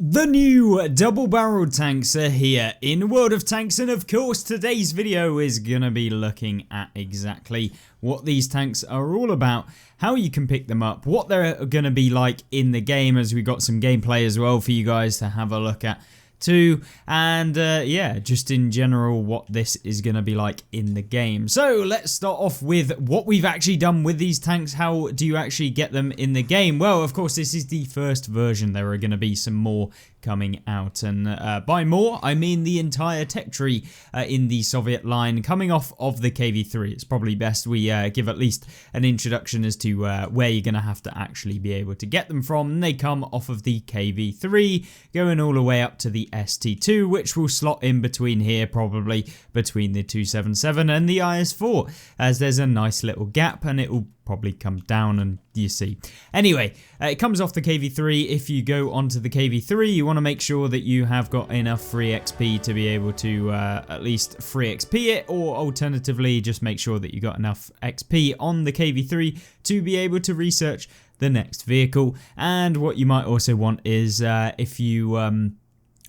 The new double-barreled tanks are here in World of Tanks, and of course today's video is gonna be looking at exactly what these tanks are all about, how you can pick them up, what they're gonna be like in the game, as we got some gameplay as well for you guys to have a look at too, and yeah, just in general what this is going to be like in the game. So let's start off with what we've actually done with these tanks. How do you actually get them in the game? Well, of course, this is the first version. There are going to be some more coming out, and by more I mean the entire tech tree in the Soviet line coming off of the KV3. It's probably best we give at least an introduction as to where you're going to have to actually be able to get them from, and they come off of the KV3 going all the way up to the ST2, which will slot in between here, probably between the 277 and the IS4, as there's a nice little gap and it will probably come down, and you see. Anyway, it comes off the KV3. If you go onto the KV3, you want to make sure that you have got enough free XP to be able to at least free XP it, or alternatively just make sure that you got enough XP on the KV3 to be able to research the next vehicle. And what you might also want is if you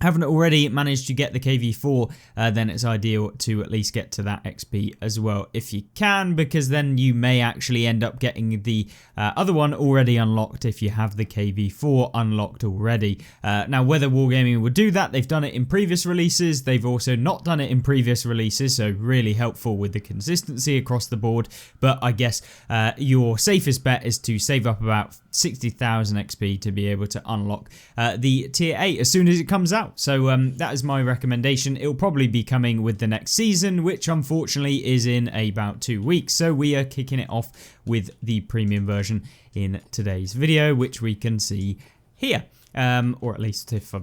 haven't already managed to get the KV4, then it's ideal to at least get to that XP as well if you can, because then you may actually end up getting the other one already unlocked if you have the KV4 unlocked already. Now, whether Wargaming would do that, they've done it in previous releases, they've also not done it in previous releases, so really helpful with the consistency across the board. But I guess your safest bet is to save up about 60,000 XP to be able to unlock the tier 8 as soon as it comes out. So that is my recommendation. It'll probably be coming with the next season, which unfortunately is in about 2 weeks. So we are kicking it off with the premium version in today's video, which we can see here. Or at least if I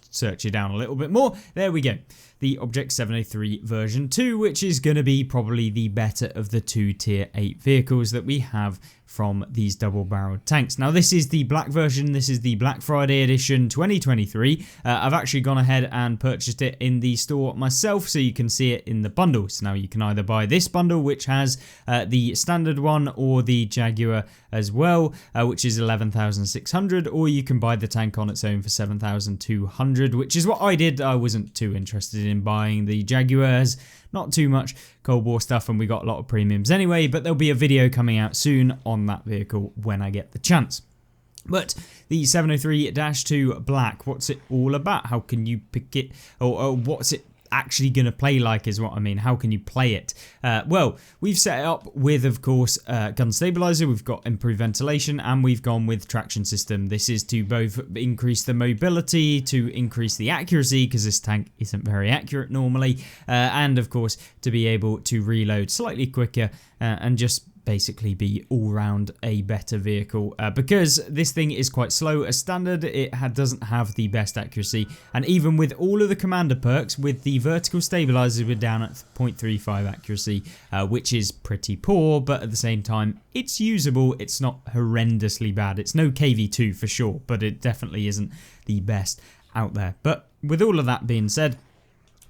search it down a little bit more, there we go. The Object 703 version 2, which is going to be probably the better of the two tier 8 vehicles that we have from these double-barreled tanks. Now, this is the black version. This is the Black Friday edition 2023. I've actually gone ahead and purchased it in the store myself, so you can see it in the bundles. Now, you can either buy this bundle, which has the standard one, or the Jaguar as well, which is 11,600, or you can buy the tank on its own for 7,200, which is what I did. I wasn't too interested in buying the Jaguars. Not too much Cold War stuff, and we got a lot of premiums anyway, but there'll be a video coming out soon on that vehicle when I get the chance. But the 703-2 Black, what's it all about? How can you pick it, or what's it actually going to play like is what I mean. How can you play it? Well, we've set it up with, of course, gun stabilizer, we've got improved ventilation, and we've gone with traction system. This is to both increase the mobility, to increase the accuracy, because this tank isn't very accurate normally, and of course to be able to reload slightly quicker, and just basically be all round a better vehicle, because this thing is quite slow as standard. It doesn't have the best accuracy, and even with all of the commander perks, with the vertical stabilizers, we're down at 0.35 accuracy, which is pretty poor, but at the same time it's usable. It's not horrendously bad. It's no KV2 for sure, but it definitely isn't the best out there. But with all of that being said,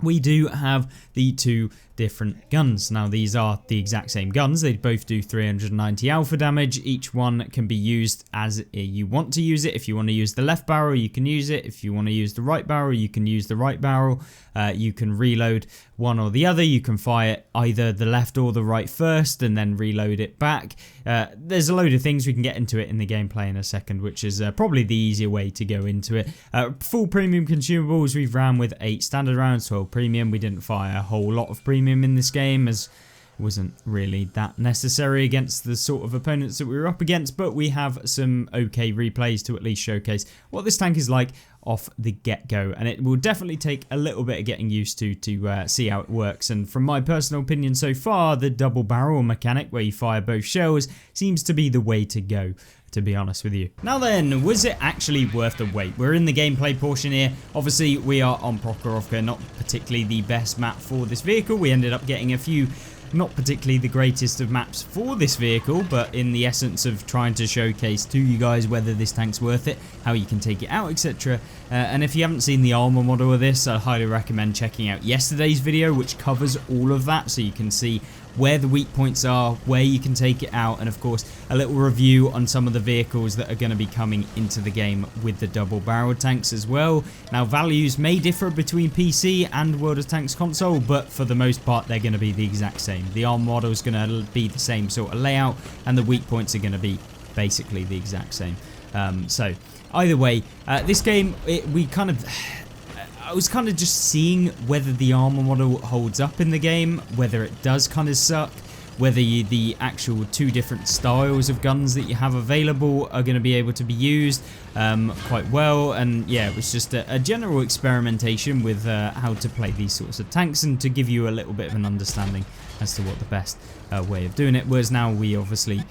we do have the two different guns. Now, these are the exact same guns. They both do 390 alpha damage. Each one can be used as you want to use it. If you want to use the left barrel, you can use it. If you want to use the right barrel, you can use the right barrel. You can reload one or the other. You can fire either the left or the right first and then reload it back. There's a load of things. We can get into it in the gameplay in a second, which is probably the easier way to go into it. Full premium consumables, we've ran with 8 standard rounds, 12 premium. We didn't fire a whole lot of premium in this game, as it wasn't really that necessary against the sort of opponents that we were up against, but we have some okay replays to at least showcase what this tank is like off the get-go, and it will definitely take a little bit of getting used to see how it works. And from my personal opinion so far, the double barrel mechanic where you fire both shells seems to be the way to go, to be honest with you. Now then, was it actually worth the wait? We're in the gameplay portion here. Obviously, we are on Prokhorovka, not particularly the best map for this vehicle. We ended up getting a few not particularly the greatest of maps for this vehicle, but in the essence of trying to showcase to you guys whether this tank's worth it, how you can take it out, etc. And if you haven't seen the armor model of this, I highly recommend checking out yesterday's video, which covers all of that, so you can see where the weak points are, where you can take it out, and of course a little review on some of the vehicles that are going to be coming into the game with the double barrel tanks as well. Now values may differ between PC and World of Tanks console, but for the most part they're going to be the exact same. The arm model is going to be the same sort of layout, and the weak points are going to be basically the exact same. So either way, this game, I was kind of just seeing whether the armor model holds up in the game, whether it does kind of suck, whether the actual two different styles of guns that you have available are going to be able to be used quite well. And yeah, it was just a general experimentation with how to play these sorts of tanks, and to give you a little bit of an understanding as to what the best way of doing it was. Now we obviously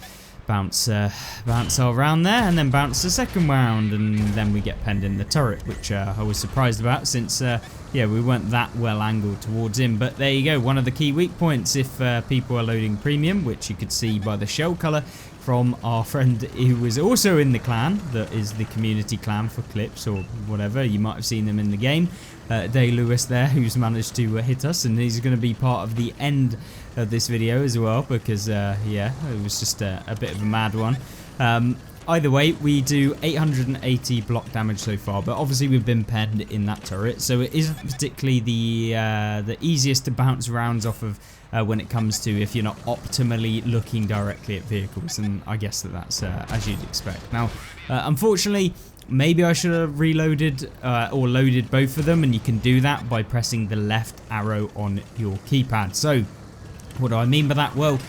bounce our round there, and then bounce the second round, and then we get penned in the turret, which I was surprised about, since yeah, we weren't that well angled towards him. But there you go, one of the key weak points if people are loading premium, which you could see by the shell color from our friend who was also in the clan, that is the community clan for clips or whatever. You might have seen them in the game. Day Lewis there, who's managed to hit us, and he's going to be part of the end of this video as well, because yeah, it was just a bit of a mad one. Either way, we do 880 block damage so far, but obviously we've been penned in that turret, so it isn't particularly the easiest to bounce rounds off of when it comes to if you're not optimally looking directly at vehicles, and I guess that's as you'd expect. Now, unfortunately, maybe I should have reloaded or loaded both of them, and you can do that by pressing the left arrow on your keypad. So what do I mean by that? Well,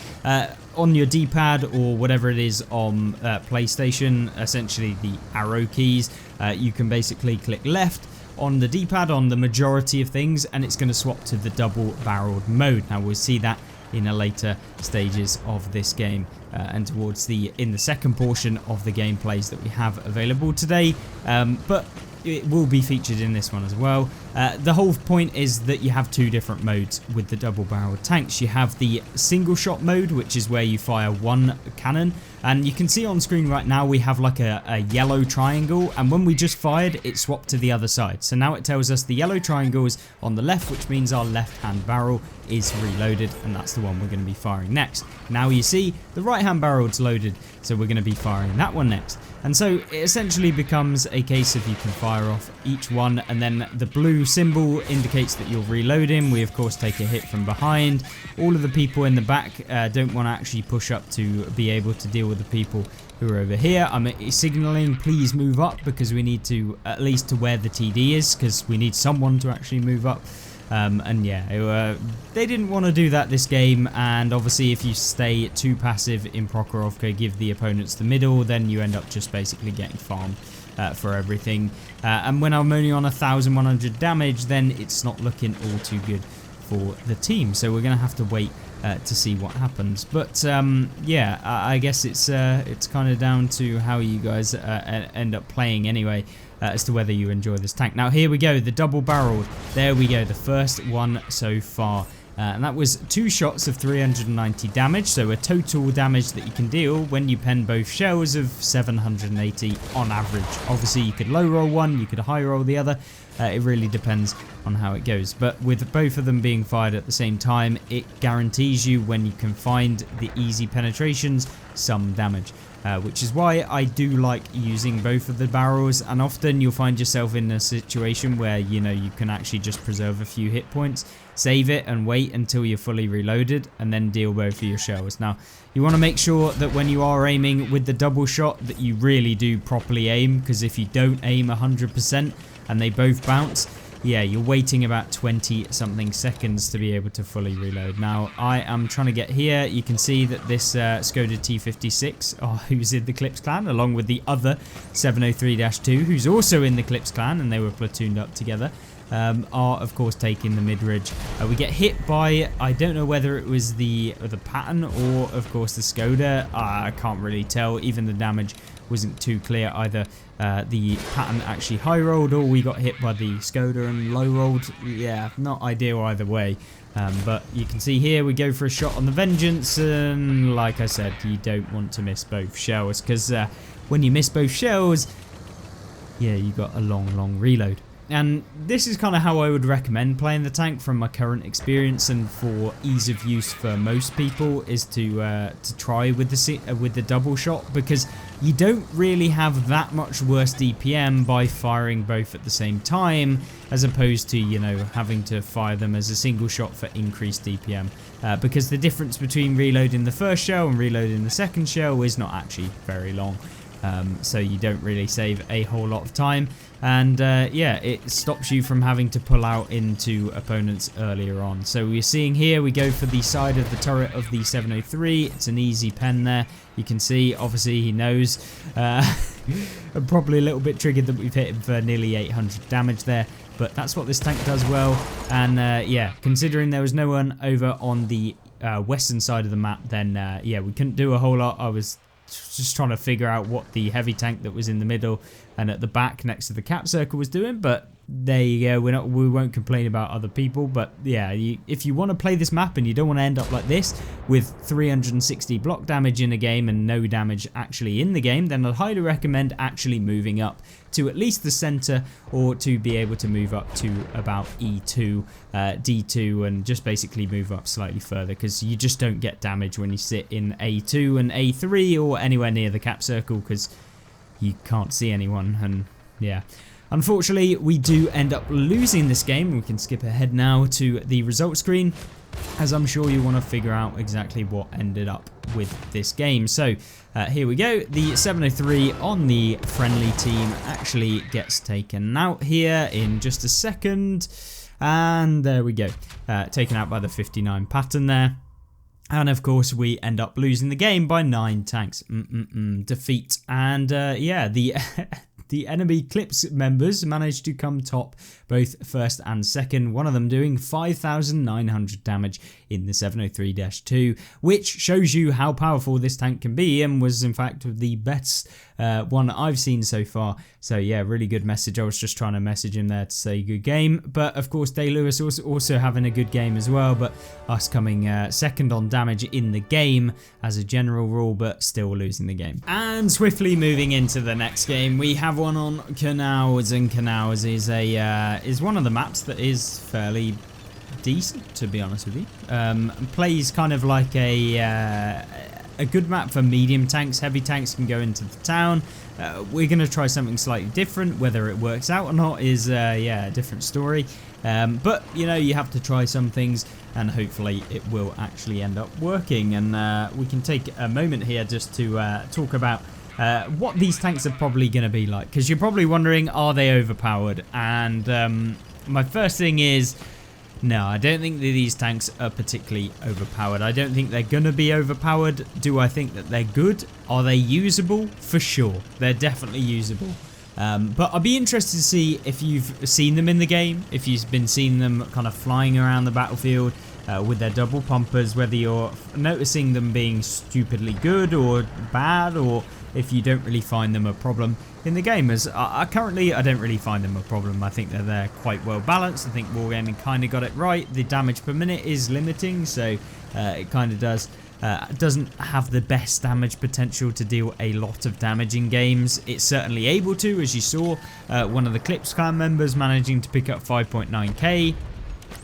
on your D-pad or whatever it is on PlayStation, essentially the arrow keys, you can basically click left on the D-pad on the majority of things, and it's going to swap to the double-barreled mode. Now we'll see that in a later stages of this game, and towards in the second portion of the gameplays that we have available today, but it will be featured in this one as well. The whole point is that you have two different modes with the double-barreled tanks. You have the single shot mode, which is where you fire one cannon, and you can see on screen right now we have like a yellow triangle, and when we just fired, it swapped to the other side. So now it tells us the yellow triangle is on the left, which means our left hand barrel is reloaded, and that's the one we're going to be firing next. Now you see the right hand barrel is loaded, so we're going to be firing that one next. And so it essentially becomes a case of you can fire off each one, and then the blue symbol indicates that you're reloading. We of course take a hit from behind. All of the people in the back don't want to actually push up to be able to deal with the people who are over here. I'm signaling please move up, because we need to at least to where the TD is, because we need someone to actually move up. And yeah, they didn't want to do that this game, and obviously if you stay too passive in Prokhorovka, give the opponents the middle, then you end up just basically getting farmed for everything. And when I'm only on 1,100 damage, then it's not looking all too good for the team, so we're gonna have to wait to see what happens. But yeah, I guess it's kind of down to how you guys end up playing anyway, as to whether you enjoy this tank. Now here we go, the double barreled. There we go, the first one so far. And that was 2 shots of 390 damage, so a total damage that you can deal when you pen both shells of 780 on average. Obviously you could low roll one, you could high roll the other. It really depends on how it goes, but with both of them being fired at the same time, it guarantees you, when you can find the easy penetrations, some damage. Which is why I do like using both of the barrels, and often you'll find yourself in a situation where, you know, you can actually just preserve a few hit points, save it and wait until you're fully reloaded, and then deal both of your shells. Now you want to make sure that when you are aiming with the double shot that you really do properly aim, because if you don't aim 100% and they both bounce, yeah, you're waiting about 20 something seconds to be able to fully reload. Now I am trying to get here. You can see that this Skoda T56, who's in the Clips clan, along with the other 703-2 who's also in the Clips clan, and they were platooned up together, are of course taking the mid-ridge. We get hit by, I don't know whether it was the pattern or of course the Skoda. I can't really tell. Even the damage wasn't too clear. Either the pattern actually high rolled, or we got hit by the Skoda and low rolled. Yeah, not ideal either way. But you can see here we go for a shot on the Vengeance, and like I said, you don't want to miss both shells, because when you miss both shells, yeah, you got a long reload. And this is kind of how I would recommend playing the tank from my current experience, and for ease of use for most people is to try with the double shot, because you don't really have that much worse DPM by firing both at the same time, as opposed to, you know, having to fire them as a single shot for increased DPM, because the difference between reloading the first shell and reloading the second shell is not actually very long. So you don't really save a whole lot of time, and yeah, it stops you from having to pull out into opponents earlier on. So we're seeing here, we go for the side of the turret of the 703. It's an easy pen there. You can see, obviously he knows. I'm probably a little bit triggered that we've hit him for nearly 800 damage there, but that's what this tank does well. And yeah, considering there was no one over on the western side of the map, then yeah, we couldn't do a whole lot. I was just trying to figure out what the heavy tank that was in the middle and at the back next to the cap circle was doing, but there you go. We won't complain about other people, but yeah, if you want to play this map and you don't want to end up like this with 360 block damage in a game and no damage actually in the game, then I'd highly recommend actually moving up to at least the center, or to be able to move up to about E2, D2, and just basically move up slightly further, because you just don't get damage when you sit in A2 and A3 or anywhere near the cap circle, because you can't see anyone. And yeah, unfortunately we do end up losing this game. We can skip ahead now to the result screen, as I'm sure you want to figure out exactly what ended up with this game. So here we go. The 703 on the friendly team actually gets taken out here in just a second, and there we go, taken out by the 59 pattern there. And of course we end up losing the game by 9 tanks. Defeat. And yeah, the enemy Clips members managed to come top, both first and second, one of them doing 5,900 damage in the 703-2, which shows you how powerful this tank can be, and was in fact the best one I've seen so far. So yeah, really good message. I was just trying to message him there to say good game, but of course Day Lewis also having a good game as well, but us coming second on damage in the game as a general rule, but still losing the game. And swiftly moving into the next game, we have one on Canals, and Canals is one of the maps that is fairly decent, to be honest with you. Plays kind of like a good map for medium tanks. Heavy tanks can go into the town. We're going to try something slightly different. Whether it works out or not is yeah, a different story. But you know, you have to try some things, and hopefully it will actually end up working. And we can take a moment here just to talk about what these tanks are probably going to be like, because you're probably wondering, are they overpowered? And my first thing is, no, I don't think that these tanks are particularly overpowered. I don't think they're going to be overpowered. Do I think that they're good? Are they usable? For sure. They're definitely usable. But I'll be interested to see if you've seen them in the game, if you've been seeing them kind of flying around the battlefield with their double pumpers, whether you're noticing them being stupidly good or bad, or if you don't really find them a problem in the game. As currently, I don't really find them a problem. I think they're quite well balanced. I think Wargaming kind of got it right. The damage per minute is limiting, so it kind of doesn't have the best damage potential to deal a lot of damage in games. It's certainly able to, as you saw, one of the Clips clan members managing to pick up 5.9k,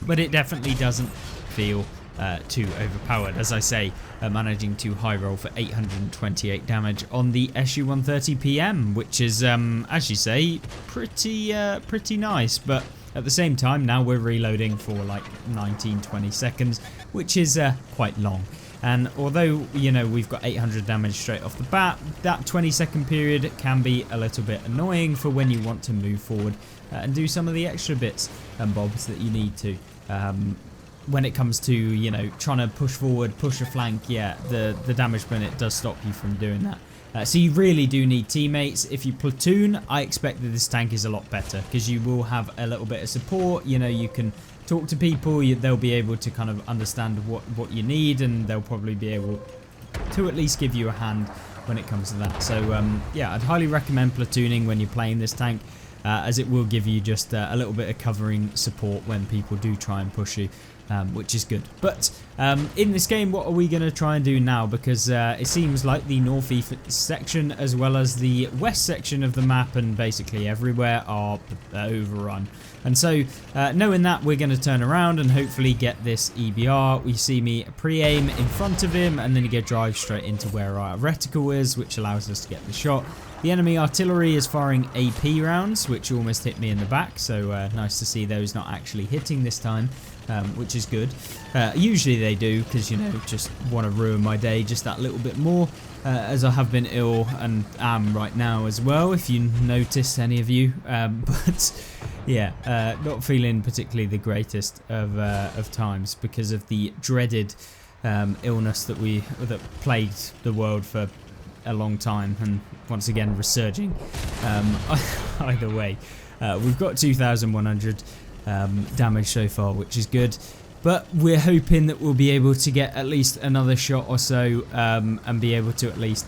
but it definitely doesn't feel too overpowered. As I say, managing to high roll for 828 damage on the SU-130 PM, which is, as you say, pretty nice. But at the same time, now we're reloading for like 19-20 seconds, which is quite long. And although, you know, we've got 800 damage straight off the bat, that 20-second period can be a little bit annoying for when you want to move forward and do some of the extra bits and bobs that you need to. When it comes to, you know, trying to push forward, push a flank, yeah, the damage per minute does stop you from doing that. So you really do need teammates. If you platoon, I expect that this tank is a lot better, because you will have a little bit of support. You know, you can talk to people, they'll be able to kind of understand what you need, and they'll probably be able to at least give you a hand when it comes to that. So yeah, I'd highly recommend platooning when you're playing this tank. as it will give you just a little bit of covering support when people do try and push you. Which is good. But in this game, what are we going to try and do now? Because it seems like the northeast section as well as the west section of the map and basically everywhere are overrun. And so knowing that, we're going to turn around and hopefully get this EBR. We see me pre-aim in front of him and then you get drive straight into where our reticle is, which allows us to get the shot. The enemy artillery is firing AP rounds, which almost hit me in the back, so nice to see those not actually hitting this time, which is good. Usually they do, because, you know, just want to ruin my day just that little bit more, as I have been ill and am right now as well, if you notice, any of you. But yeah, not feeling particularly the greatest of times because of the dreaded illness that plagued the world for a long time, and once again resurging. Either way, we've got 2,100 damage so far, which is good, but we're hoping that we'll be able to get at least another shot or so, and be able to at least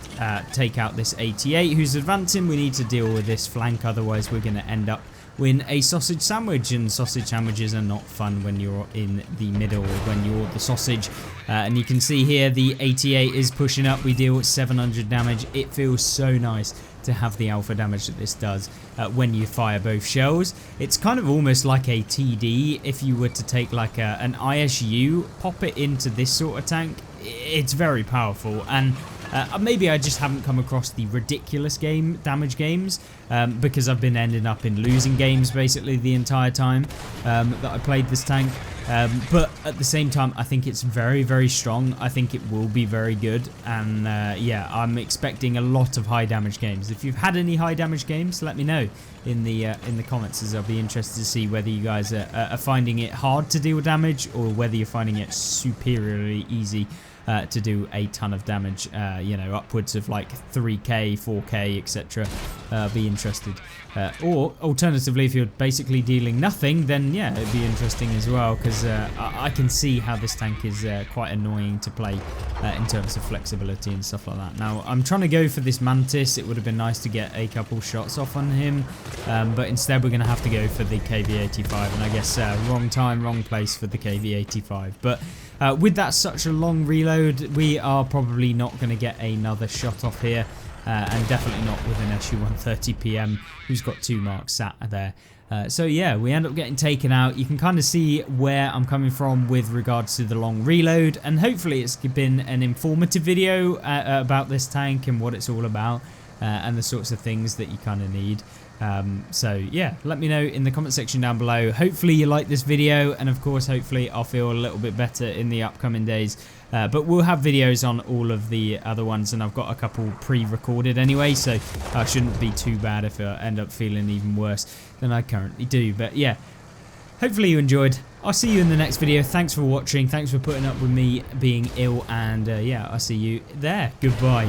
take out this 88 who's advancing. We need to deal with this flank, otherwise we're going to end up with a sausage sandwich, and sausage sandwiches are not fun when you're in the middle, when you're the sausage. And you can see here the 88 is pushing up. We deal with 700 damage. It feels so nice to have the alpha damage that this does when you fire both shells. It's kind of almost like a TD. If you were to take like an ISU, pop it into this sort of tank, it's very powerful. And maybe I just haven't come across the ridiculous damage games, because I've been ending up in losing games basically the entire time that I played this tank. But at the same time, I think it's very, very strong. I think it will be very good, and yeah, I'm expecting a lot of high damage games. If you've had any high damage games, let me know in the comments, as I'll be interested to see whether you guys are finding it hard to deal damage or whether you're finding it superiorly easy to do a ton of damage, you know, upwards of like 3k, 4k, etc. Be interested. Or alternatively, if you're basically dealing nothing, then yeah, it'd be interesting as well, because I can see how this tank is quite annoying to play in terms of flexibility and stuff like that. Now, I'm trying to go for this Mantis. It would have been nice to get a couple shots off on him, but instead we're going to have to go for the KV-85, and I guess wrong time, wrong place for the KV-85. But with that such a long reload, we are probably not going to get another shot off here, and definitely not with an SU-130 PM who's got 2 marks sat there. So yeah, we end up getting taken out. You can kind of see where I'm coming from with regards to the long reload, and hopefully it's been an informative video about this tank and what it's all about, and the sorts of things that you kind of need. So yeah, let me know in the comment section down below. Hopefully you like this video, and of course hopefully I'll feel a little bit better in the upcoming days. But we'll have videos on all of the other ones, and I've got a couple pre-recorded anyway, so I shouldn't be too bad if I end up feeling even worse than I currently do. But yeah, hopefully you enjoyed. I'll see you in the next video. Thanks for watching. Thanks for putting up with me being ill, and yeah, I'll see you there. Goodbye.